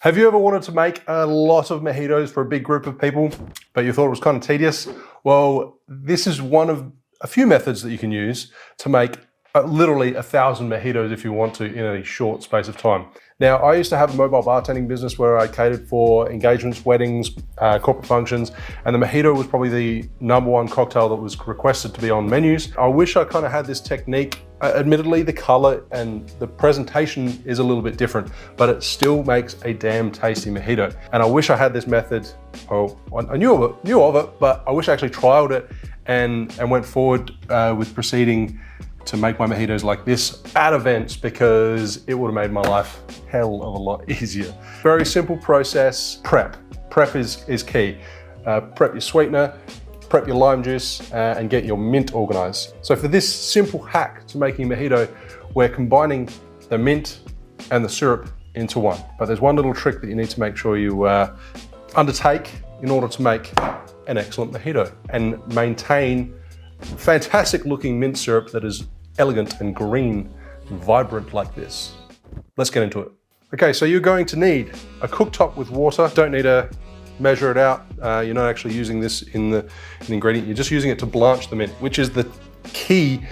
Have you ever wanted to make a lot of mojitos for a big group of people, but you thought it was kind of tedious? Well, this is one of a few methods that you can use to make literally 1,000 mojitos if you want to in a short space of time. Now, I used to have a mobile bartending business where I catered for engagements, weddings, corporate functions, and the mojito was probably the #1 cocktail that was requested to be on menus. I wish I kind of had this technique. Admittedly, the color and the presentation is a little bit different, but it still makes a damn tasty mojito. And I wish I had this method. Oh, I knew of it, but I wish I actually trialed it and went forward with proceeding to make my mojitos like this at events, because it would have made my life hell of a lot easier. Very simple process. Prep is key. Prep your sweetener, prep your lime juice, and get your mint organized. So for this simple hack to making a mojito, we're combining the mint and the syrup into one. But there's one little trick that you need to make sure you undertake in order to make an excellent mojito and maintain fantastic looking mint syrup that is elegant and green, vibrant like this. Let's get into it. Okay, so you're going to need a cooktop with water. Don't need to measure it out. You're not actually using this in the ingredient. You're just using it to blanch the mint, which is the key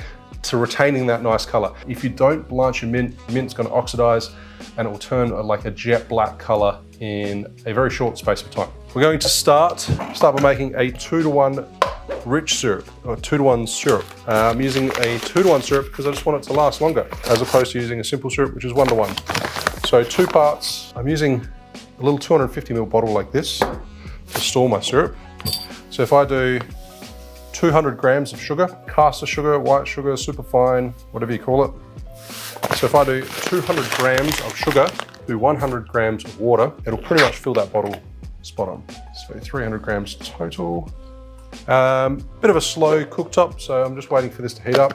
to retaining that nice color. If you don't blanch your mint, mint's gonna oxidize and it will turn like a jet black color in a very short space of time. We're going to start by making a 2-to-1 rich syrup, or 2-to-1 syrup. I'm using a 2-to-1 syrup because I just want it to last longer, as opposed to using a simple syrup, which is 1-to-1. So 2 parts. I'm using a little 250 ml bottle like this to store my syrup. So if I do 200 grams of sugar, caster sugar, white sugar, superfine, whatever you call it. So if I do 200 grams of sugar, do 100 grams of water, it'll pretty much fill that bottle spot on. So 300 grams total. Bit of a slow cooktop, so I'm just waiting for this to heat up.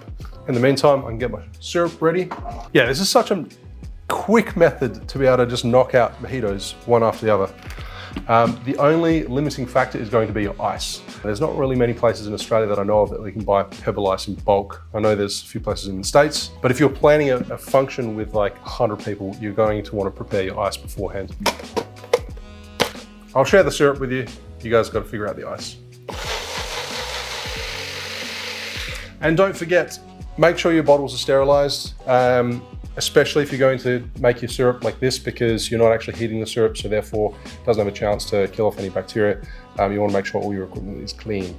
In the meantime, I can get my syrup ready. Yeah, this is such a quick method to be able to just knock out mojitos one after the other. The only limiting factor is going to be your ice. There's not really many places in Australia that I know of that we can buy pebble ice in bulk. I know there's a few places in the States, but if you're planning a function with like 100 people, you're going to want to prepare your ice beforehand. I'll share the syrup with you. You guys got to figure out the ice. And don't forget, make sure your bottles are sterilized, especially if you're going to make your syrup like this, because you're not actually heating the syrup, so therefore it doesn't have a chance to kill off any bacteria. You want to make sure all your equipment is clean.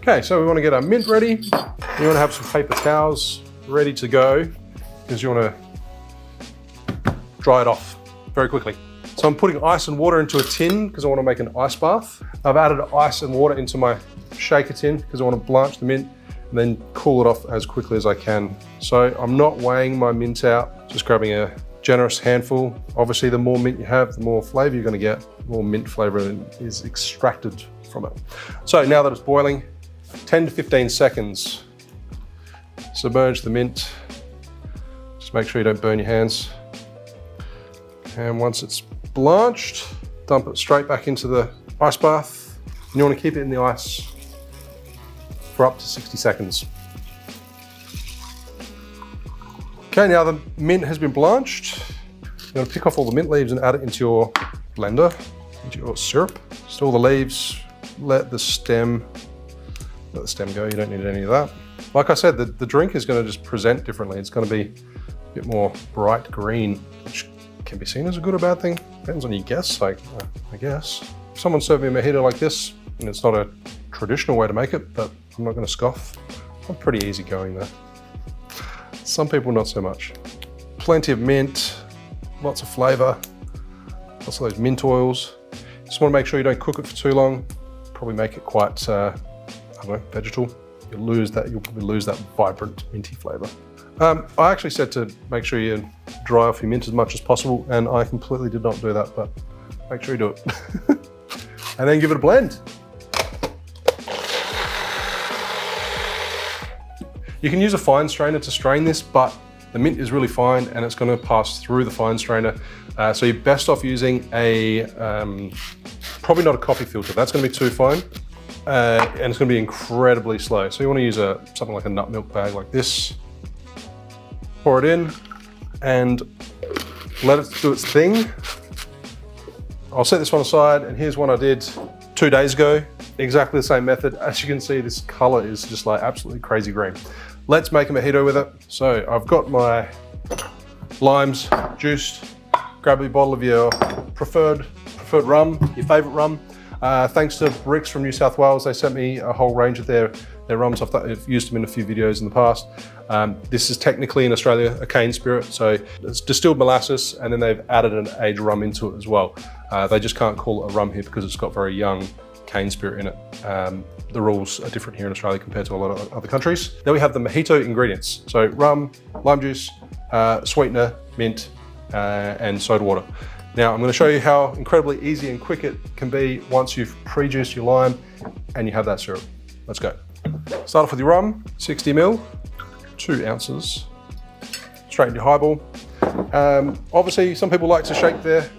Okay, so we want to get our mint ready. You want to have some paper towels ready to go, because you want to dry it off very quickly. So I'm putting ice and water into a tin because I want to make an ice bath. I've added ice and water into my shaker tin because I want to blanch the mint and then cool it off as quickly as I can. So I'm not weighing my mint out, just grabbing a generous handful. Obviously, the more mint you have, the more flavor you're going to get, the more mint flavor is extracted from it. So now that it's boiling, 10 to 15 seconds, submerge the mint. Just make sure you don't burn your hands. And once it's blanched, dump it straight back into the ice bath. And you want to keep it in the ice for up to 60 seconds. Okay, now the mint has been blanched. You're going to pick off all the mint leaves and add it into your blender, into your syrup. Just all the leaves, let the stem go. You don't need any of that. Like I said, the drink is going to just present differently. It's going to be a bit more bright green, which can be seen as a good or bad thing. Depends on your guess, I guess. If someone served me a mojito like this, and it's not a traditional way to make it, but I'm not going to scoff. I'm pretty easygoing though. Some people not so much. Plenty of mint, lots of flavor, lots of those mint oils. Just want to make sure you don't cook it for too long. Probably make it quite, I don't know, vegetal. You'll probably lose that vibrant minty flavor. I actually said to make sure you dry off your mint as much as possible, and I completely did not do that, but make sure you do it. And then give it a blend. You can use a fine strainer to strain this, but the mint is really fine and it's going to pass through the fine strainer. So you're best off using a, probably not a coffee filter. That's going to be too fine. And it's going to be incredibly slow. So you want to use something like a nut milk bag like this. Pour it in, and let it do its thing. I'll set this one aside, and here's one I did 2 days ago. Exactly the same method. As you can see, this color is just like absolutely crazy green. Let's make a mojito with it. So I've got my limes juiced. Grab a bottle of your preferred rum, your favorite rum. Thanks to Brix from New South Wales, they sent me a whole range of their rums. I've used them in a few videos in the past. This is technically in Australia a cane spirit, so it's distilled molasses, and then they've added an aged rum into it as well. They just can't call it a rum here because it's got very young cane spirit in it. The rules are different here in Australia compared to a lot of other countries. Then we have the mojito ingredients. So rum, lime juice, sweetener, mint, and soda water. Now I'm going to show you how incredibly easy and quick it can be once you've pre-juiced your lime and you have that syrup. Let's go. Start off with your rum, 60 ml, 2 ounces, straight into your highball. Obviously some people like to shake their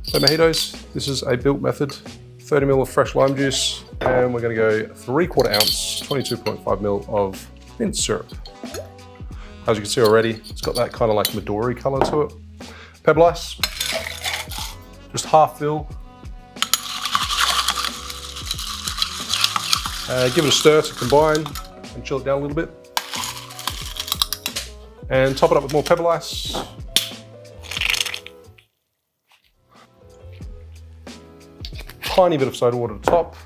mojitos. This is a built method. 30 ml of fresh lime juice, and we're going to go 3/4 ounce, 22.5 ml of mint syrup. As you can see already, it's got that kind of like Midori color to it. Pebble ice, just half fill. Give it a stir to combine and chill it down a little bit. And top it up with more pebble ice. Tiny bit of soda water to top,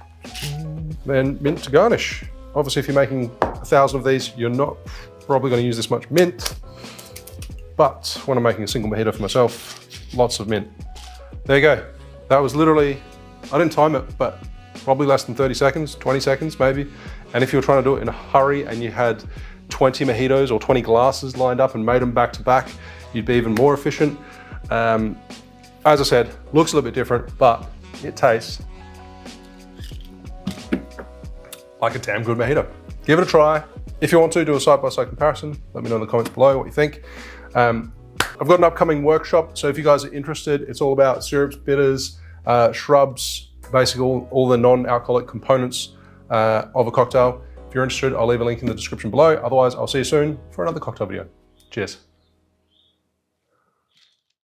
then mint to garnish. Obviously, if you're making 1,000 of these, you're not probably going to use this much mint, but when I'm making a single mojito for myself, lots of mint. There you go. That was literally, I didn't time it, but probably less than 30 seconds, 20 seconds maybe. And if you were trying to do it in a hurry and you had 20 mojitos or 20 glasses lined up and made them back to back, you'd be even more efficient. As I said, looks a little bit different, but it tastes like a damn good mojito. Give it a try. If you want to do a side-by-side comparison, let me know in the comments below what you think. I've got an upcoming workshop, so if you guys are interested, it's all about syrups, bitters, shrubs, basically all the non-alcoholic components of a cocktail. If you're interested, I'll leave a link in the description below. Otherwise, I'll see you soon for another cocktail video. Cheers.